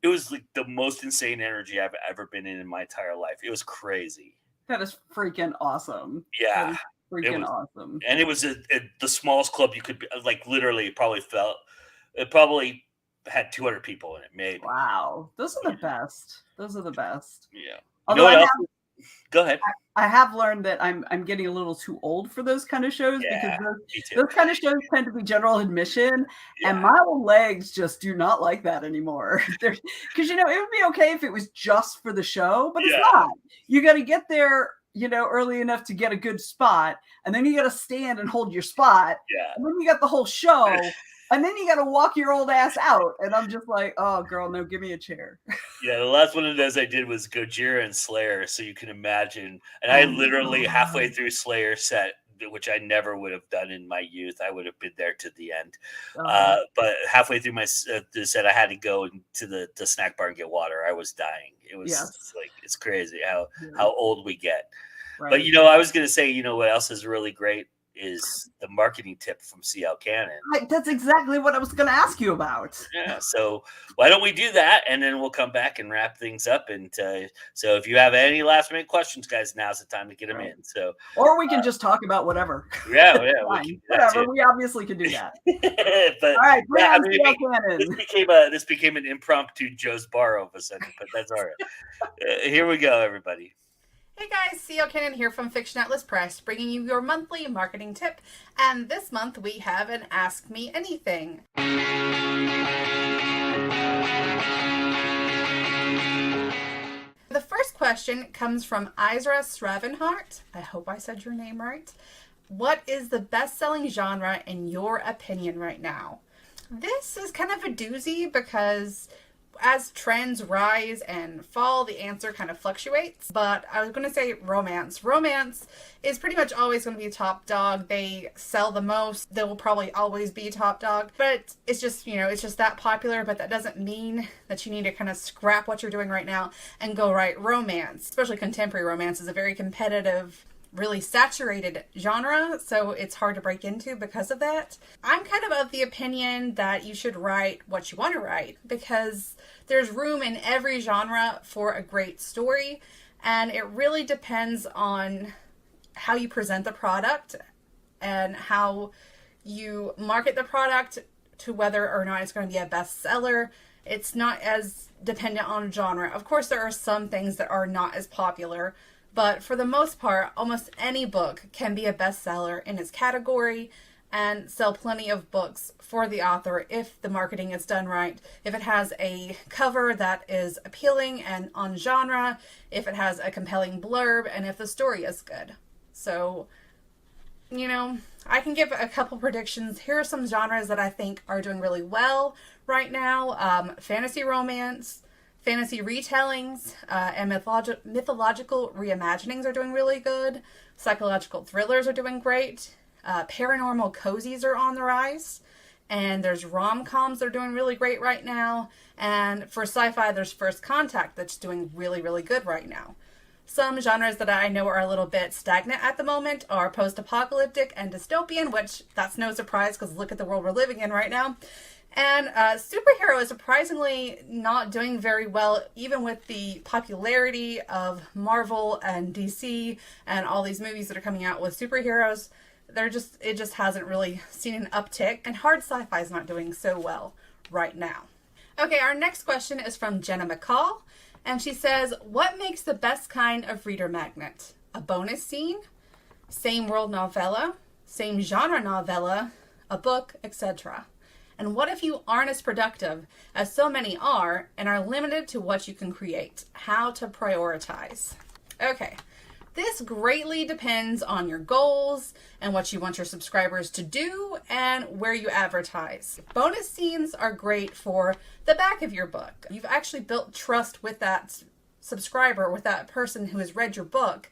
it was like the most insane energy I've ever been in my entire life. It was crazy. That is freaking awesome. That Yeah, is it freaking was, awesome. and it was the smallest club you could be, like literally. It probably had 200 people in it, maybe. Wow. Those are Yeah, the best. Those are the best. yeah. You know Although what else? Go ahead. I have learned that I'm getting a little too old for those kind of shows because Yeah, me too. those kind of shows tend to be general admission, and Yeah, my old legs just do not like that anymore. Because it would be okay if it was just for the show, but it's yeah, not. You got to get there, early enough to get a good spot, and then you got to stand and hold your spot, yeah. and then you got the whole show, and then you got to walk your old ass out. And I'm just like, oh, girl, no, give me a chair. Yeah, the last one of those I did was Gojira and Slayer, so you can imagine. And I Oh my literally halfway god. through Slayer set, which I never would have done in my youth. I would have been there to the end. Oh, But halfway through the set, I had to go to the snack bar and get water. I was dying. It was yes. like it's crazy how Yeah, how old we get. But right. I was gonna say, what else is really great is the marketing tip from CL Cannon. That's exactly what I was going to ask you about. Yeah, so why don't we do that, and then we'll come back and wrap things up. And so, if you have any last minute questions, guys, now's the time to get them Right. in. So, Or we can just talk about whatever. yeah, we can Fine. do that Whatever. too. We obviously can do that. But All right. Bring yeah, I on mean, CL this became an impromptu Joe's Bar all of a sudden, but that's all right. Here we go, everybody. Hey guys, CL Cannon here from Fiction Atlas Press, bringing you your monthly marketing tip. And this month we have an Ask Me Anything. The first question comes from Isra Stravenhart. I hope I said your name right. What is the best-selling genre in your opinion right now? This is kind of a doozy because as trends rise and fall, the answer kind of fluctuates. But I was going to say romance. Romance is pretty much always going to be top dog. They sell the most. They will probably always be top dog. But it's just, it's just that popular. But that doesn't mean that you need to kind of scrap what you're doing right now and go write romance. Especially contemporary romance is a very competitive really saturated genre, so it's hard to break into because of that. I'm kind of the opinion that you should write what you want to write, because there's room in every genre for a great story, and it really depends on how you present the product and how you market the product to whether or not it's going to be a bestseller. It's not as dependent on genre. Of course, there are some things that are not as popular, but for the most part, almost any book can be a bestseller in its category and sell plenty of books for the author if the marketing is done right, if it has a cover that is appealing and on genre, if it has a compelling blurb, and if the story is good. So, you know, I can give a couple predictions. Here are some genres that I think are doing really well right now. Fantasy romance, fantasy retellings, and mythological reimaginings are doing really good. Psychological thrillers are doing great. Paranormal cozies are on the rise. And there's rom-coms that are doing really great right now. And for sci-fi, there's First Contact that's doing really, really good right now. Some genres that I know are a little bit stagnant at the moment are post-apocalyptic and dystopian, which that's no surprise because look at the world we're living in right now. And superhero is surprisingly not doing very well, even with the popularity of Marvel and DC and all these movies that are coming out with superheroes. It just hasn't really seen an uptick, and hard sci-fi is not doing so well right now. Okay, our next question is from Jenna McCall, and she says, what makes the best kind of reader magnet? A bonus scene, same world novella, same genre novella, a book, etc. And what if you aren't as productive as so many are and are limited to what you can create? How to prioritize? Okay. This greatly depends on your goals and what you want your subscribers to do and where you advertise. Bonus scenes are great for the back of your book. You've actually built trust with that subscriber, with that person who has read your book,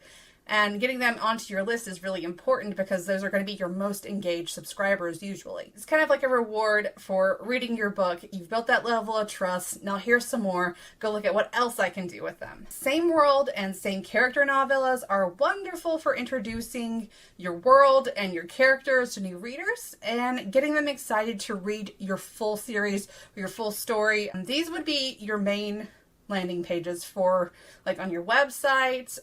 and getting them onto your list is really important because those are going to be your most engaged subscribers usually. It's kind of like a reward for reading your book. You've built that level of trust. Now here's some more. Go look at what else I can do with them. Same world and same character novellas are wonderful for introducing your world and your characters to new readers and getting them excited to read your full series or your full story. And these would be your main landing pages for like on your website,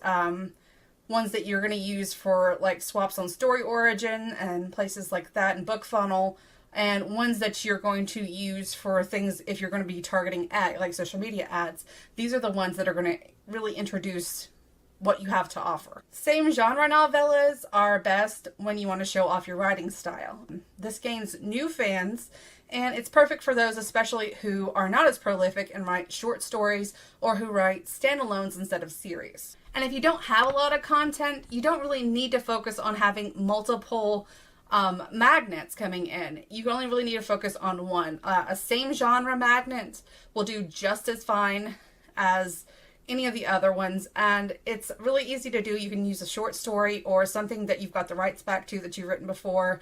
ones that you're going to use for like swaps on Story Origin and places like that, and BookFunnel, and ones that you're going to use for things if you're going to be targeting like social media ads. These are the ones that are going to really introduce what you have to offer. Same genre novellas are best when you want to show off your writing style. This gains new fans, and it's perfect for those especially who are not as prolific and write short stories or who write standalones instead of series. And if you don't have a lot of content, you don't really need to focus on having multiple magnets coming in. You only really need to focus on one. A same genre magnet will do just as fine as any of the other ones, and it's really easy to do. You can use a short story or something that you've got the rights back to that you've written before.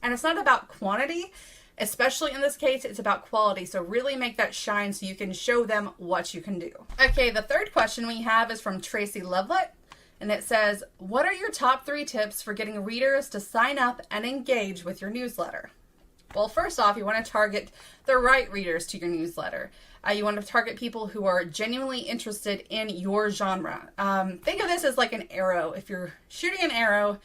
And it's not about quantity. Especially in this case, it's about quality. So really make that shine so you can show them what you can do. Okay, the third question we have is from Tracy Lovelet. And it says, what are your top 3 tips for getting readers to sign up and engage with your newsletter? Well, first off, you want to target the right readers to your newsletter. You want to target people who are genuinely interested in your genre. Think of this as like an arrow. If you're shooting an arrow,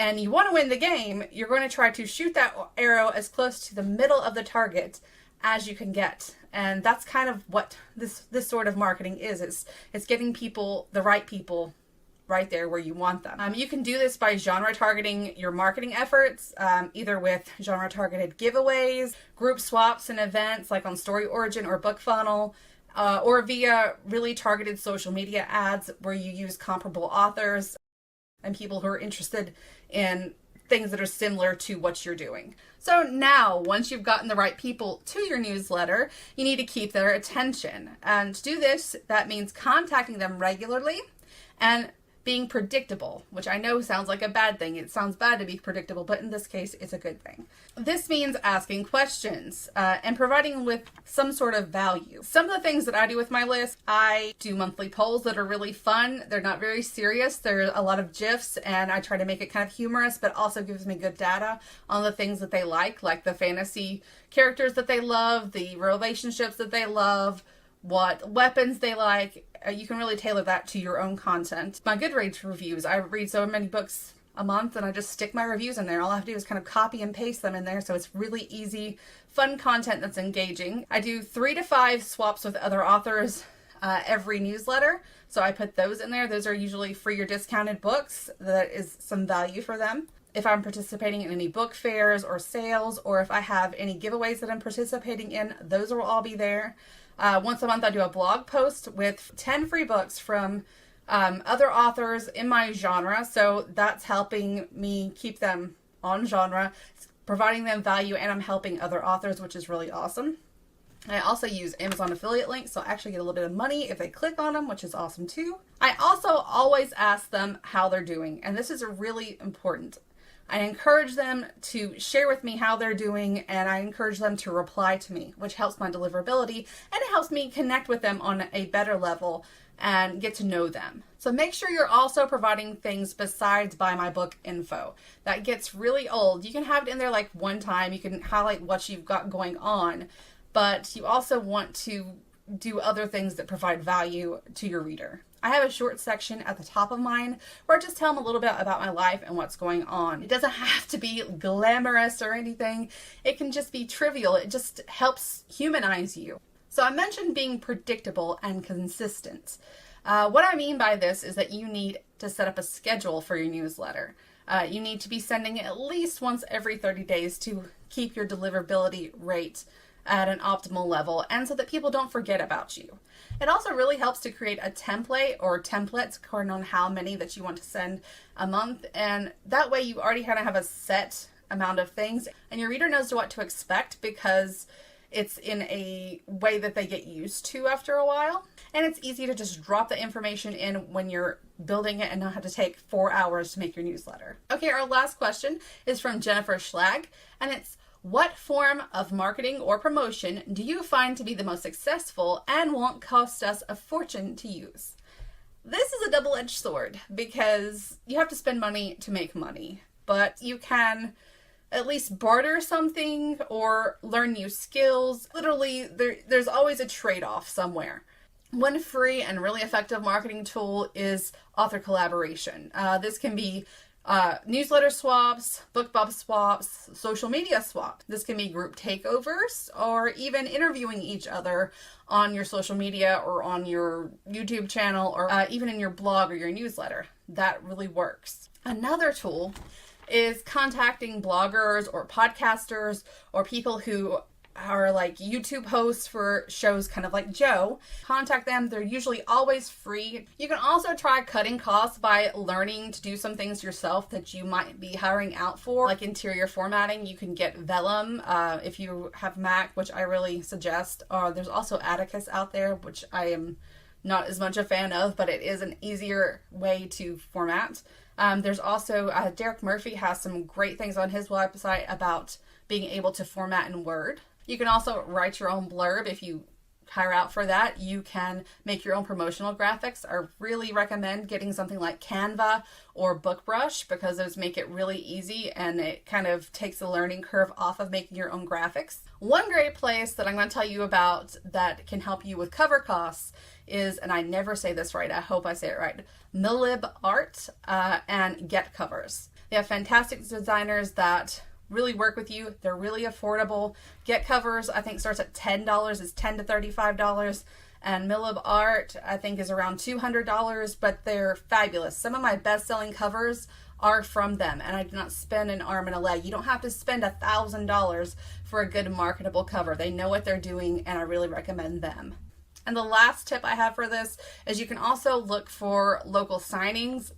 and you want to win the game, you're going to try to shoot that arrow as close to the middle of the target as you can get. And that's kind of what this sort of marketing is. It's getting people, the right people, right there where you want them. You can do this by genre targeting your marketing efforts, either with genre targeted giveaways, group swaps and events like on Story Origin or BookFunnel, or via really targeted social media ads where you use comparable authors and people who are interested in things that are similar to what you're doing. So now, once you've gotten the right people to your newsletter, you need to keep their attention. And to do this, that means contacting them regularly and being predictable, which I know sounds like a bad thing. It sounds bad to be predictable, but in this case, it's a good thing. This means asking questions and providing with some sort of value. Some of the things that I do with my list, I do monthly polls that are really fun. They're not very serious. There's a lot of GIFs, and I try to make it kind of humorous, but also gives me good data on the things that they like the fantasy characters that they love, the relationships that they love, what weapons they like. You can really tailor that to your own content. My Goodreads reviews, I read so many books a month and I just stick my reviews in there. All I have to do is kind of copy and paste them in there, so it's really easy, fun content that's engaging. I do 3 to 5 swaps with other authors every newsletter, so I put those in there. Those are usually free or discounted books. That is some value for them. If I'm participating in any book fairs or sales, or if I have any giveaways that I'm participating in, those will all be there. Once a month I do a blog post with 10 free books from other authors in my genre, so that's helping me keep them on genre, providing them value, and I'm helping other authors, which is really awesome. I also use Amazon affiliate links, so I actually get a little bit of money if they click on them, which is awesome too. I also always ask them how they're doing, and this is really important. I encourage them to share with me how they're doing, and I encourage them to reply to me, which helps my deliverability, and it helps me connect with them on a better level and get to know them. So make sure you're also providing things besides buy my book info. That gets really old. You can have it in there like one time, you can highlight what you've got going on, but you also want to do other things that provide value to your reader. I have a short section at the top of mine where I just tell them a little bit about my life and what's going on. It doesn't have to be glamorous or anything. It can just be trivial. It just helps humanize you. So I mentioned being predictable and consistent. What I mean by this is that you need to set up a schedule for your newsletter. You need to be sending it at least once every 30 days to keep your deliverability rate at an optimal level, and so that people don't forget about you. It also really helps to create a template or templates according on how many that you want to send a month, and that way you already kind of have a set amount of things and your reader knows what to expect because it's in a way that they get used to after a while, and it's easy to just drop the information in when you're building it and not have to take 4 hours to make your newsletter. Okay, our last question is from Jennifer Schlag, and it's, what form of marketing or promotion do you find to be the most successful and won't cost us a fortune to use? This is a double-edged sword because you have to spend money to make money, but you can at least barter something or learn new skills. Literally, there's always a trade-off somewhere. One free and really effective marketing tool is author collaboration. This can be newsletter swaps, BookBub swaps, social media swaps. This can be group takeovers or even interviewing each other on your social media or on your YouTube channel or even in your blog or your newsletter. That really works. Another tool is contacting bloggers or podcasters or people who are like YouTube hosts for shows kind of like Joe. Contact them. They're usually always free. You can also try cutting costs by learning to do some things yourself that you might be hiring out for, like interior formatting. You can get Vellum if you have Mac, which I really suggest. There's also Atticus out there, which I am not as much a fan of, but it is an easier way to format. There's also Derek Murphy has some great things on his website about being able to format in Word. You can also write your own blurb if you hire out for that. You can make your own promotional graphics. I really recommend getting something like Canva or BookBrush because those make it really easy and it kind of takes the learning curve off of making your own graphics. One great place that I'm going to tell you about that can help you with cover costs is, and I never say this right, I hope I say it right, Millib Art and Get Covers. They have fantastic designers that really work with you. They're really affordable. Get Covers, I think, starts at $10. It's $10 to $35. And Millib Art, I think, is around $200, but they're fabulous. Some of my best-selling covers are from them, and I do not spend an arm and a leg. You don't have to spend $1,000 for a good marketable cover. They know what they're doing, and I really recommend them. And the last tip I have for this is you can also look for local signings.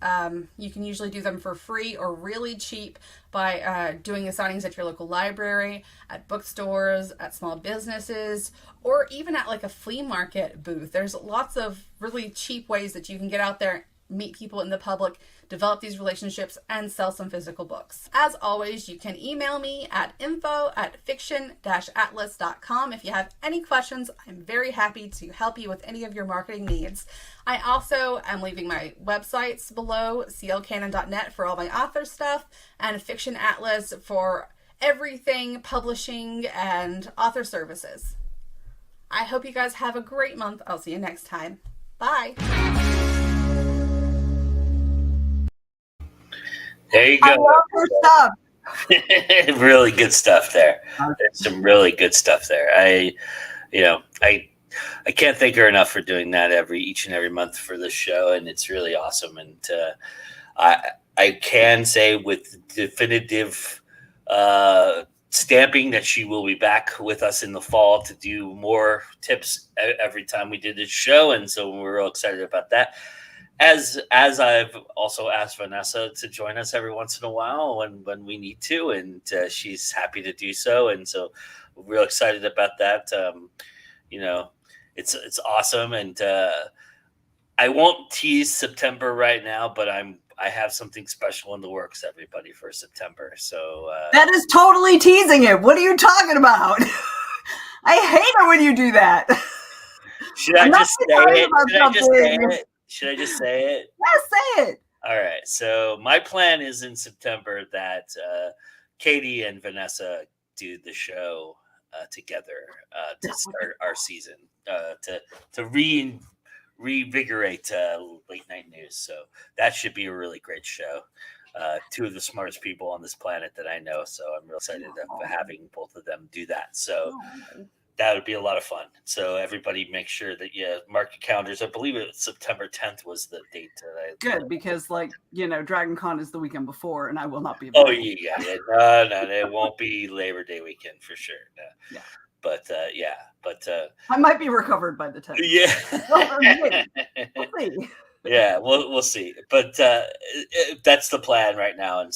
You can usually do them for free or really cheap by doing the signings at your local library, at bookstores, at small businesses, or even at like a flea market booth. There's lots of really cheap ways that you can get out there, meet people in the public, develop these relationships, and sell some physical books. As always, you can email me at info@fiction-atlas.com. If you have any questions, I'm very happy to help you with any of your marketing needs. I also am leaving my websites below, clcannon.net for all my author stuff, and Fiction Atlas for everything publishing and author services. I hope you guys have a great month. I'll see you next time. Bye. There you go. I love her stuff. Really good stuff there. There's some really good stuff there. I can't thank her enough for doing that each and every month for this show, and it's really awesome. And I can say with definitive stamping that she will be back with us in the fall to do more tips every time we did this show, and so we're real excited about that. As I've also asked Venessa to join us every once in a while when we need to, and she's happy to do so, and so we're real excited about that. It's awesome, and I won't tease September right now, but I have something special in the works, everybody, for September. So that is totally teasing it. What are you talking about? I hate it when you do that. Should I just say it? Should I just say it? Yes, say it. All right. So my plan is in September that Katie and Venessa do the show together to start our season, to reinvigorate late night news. So that should be a really great show. Two of the smartest people on this planet that I know. So I'm real excited about having both of them do that. So that would be a lot of fun. So everybody make sure that you mark your calendars. I believe it's September 10th was the date. Good, because Dragon Con is the weekend before, and I will not be available. available. No, it won't be Labor Day weekend for sure. No. Yeah. But I might be recovered by the 10th. Yeah. We'll see. Yeah, we'll see. But that's the plan right now, and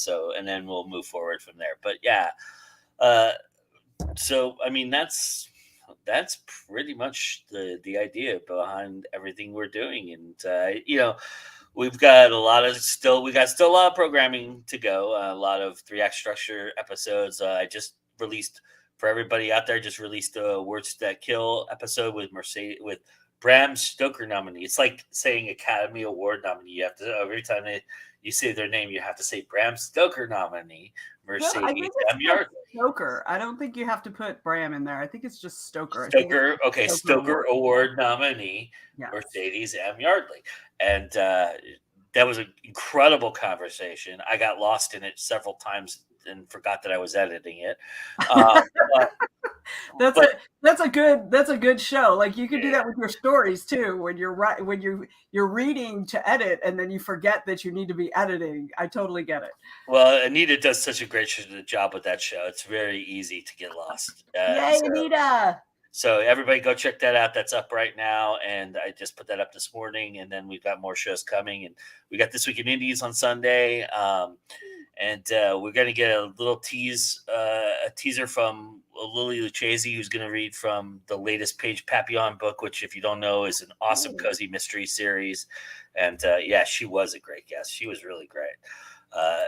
then we'll move forward from there. But yeah, so I mean that's pretty much the idea behind everything we're doing, and we've got still a lot of programming to go. A lot of 3-act structure episodes. I just released for everybody out there. Just released a Words That Kill episode with Bram Stoker nominee. It's like saying Academy Award nominee. You have to every time you say their name, you have to say Bram Stoker nominee. Mercedes Yardley. Stoker. I don't think you have to put Bram in there. I think it's just Stoker. Stoker Award nominee, yes. Mercedes M. Yardley. And that was an incredible conversation. I got lost in it several times and forgot that I was editing it. That's a good show. Like you can do that with your stories too. When you're reading to edit and then you forget that you need to be editing. I totally get it. Well, Anita does such a great job with that show. It's very easy to get lost. Yay, Anita! So everybody go check that out. That's up right now. And I just put that up this morning. And then we've got more shows coming. And we got This Week in Indies on Sunday. And we're going to get a little teaser from Lily Lucchese, who's going to read from the latest Paige Papillon book, which, if you don't know, is an awesome cozy mystery series. And she was a great guest. She was really great. So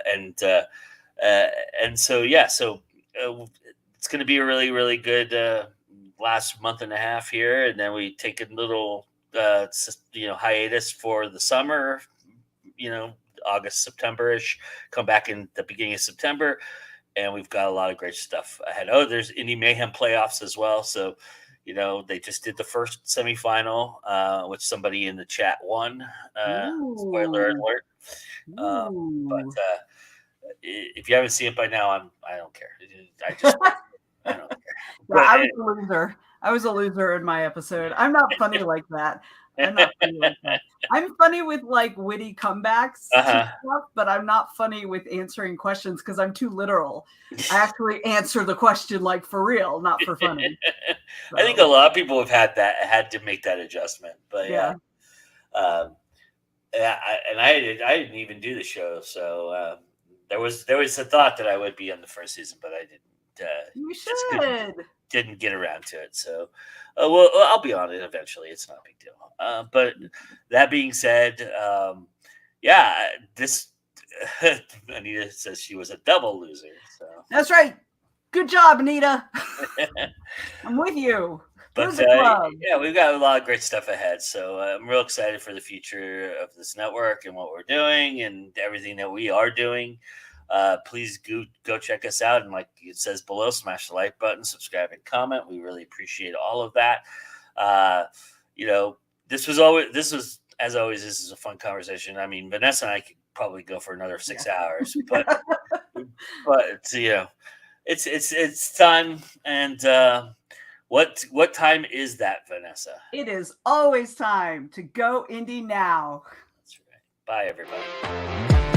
it's going to be a really, really good last month and a half here. And then we take a little, hiatus for the summer, August, September-ish, come back in the beginning of September, and we've got a lot of great stuff ahead. Oh, there's Indie Mayhem playoffs as well. So, they just did the first semifinal, which somebody in the chat won. Spoiler alert. But if you haven't seen it by now, I don't care. I don't care. I was a loser. I was a loser in my episode. I'm not funny like that. I'm funny with witty comebacks to stuff, but I'm not funny with answering questions because I'm too literal. I actually answer the question for real, not for funny. So. I think a lot of people have had to make that adjustment, but yeah. I didn't even do the show, so there was a thought that I would be on the first season, but I didn't. You should. Didn't get around to it, so I'll be on it eventually. It's not a big deal. But that being said, Yeah, this Anita says she was a double loser. So That's right. Good job, Anita. I'm with you. But Loser Club. yeah, we've got a lot of great stuff ahead. So I'm real excited for the future of this network and what we're doing and everything that we are doing. Please go check us out. And like it says below, smash the like button, subscribe, and comment. We really appreciate all of that. You know, this was, as always, this is a fun conversation. I mean, Vanessa and I could probably go for another 6 hours, but you know, it's time. And what time is that, Vanessa? It is always time to go indie now. That's right. Bye, everybody.